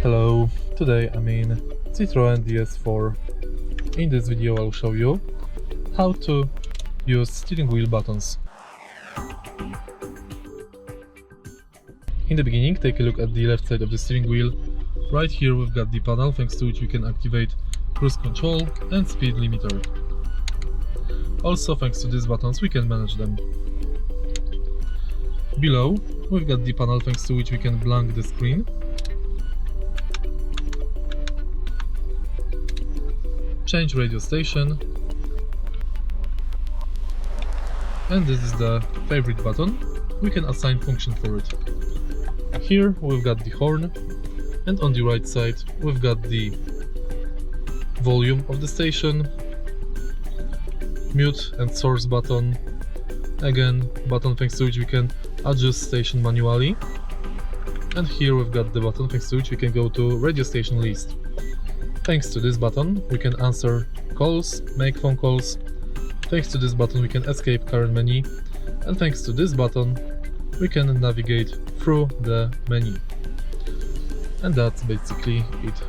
Hello, today I'm in Citroen DS4. In this video I'll show you how to use steering wheel buttons. In the beginning, take a look at the left side of the steering wheel. Right here we've got the panel thanks to which we can activate cruise control and speed limiter. Also thanks to these buttons we can manage them. Below we've got the panel thanks to which we can blank the screen. Change radio station, and this is the favorite button. We can assign function for it. Here we've got the horn, and on the right side we've got the volume of the station, mute and source button, again button thanks to which we can adjust station manually, and here we've got the button thanks to which we can go to radio station list. Thanks to this button we can answer calls, make phone calls. Thanks to this button we can escape current menu, and thanks to this button we can navigate through the menu. And that's basically it.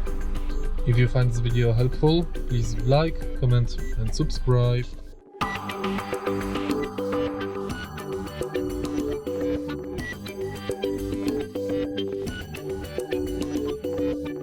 If you find this video helpful, please like, comment and subscribe.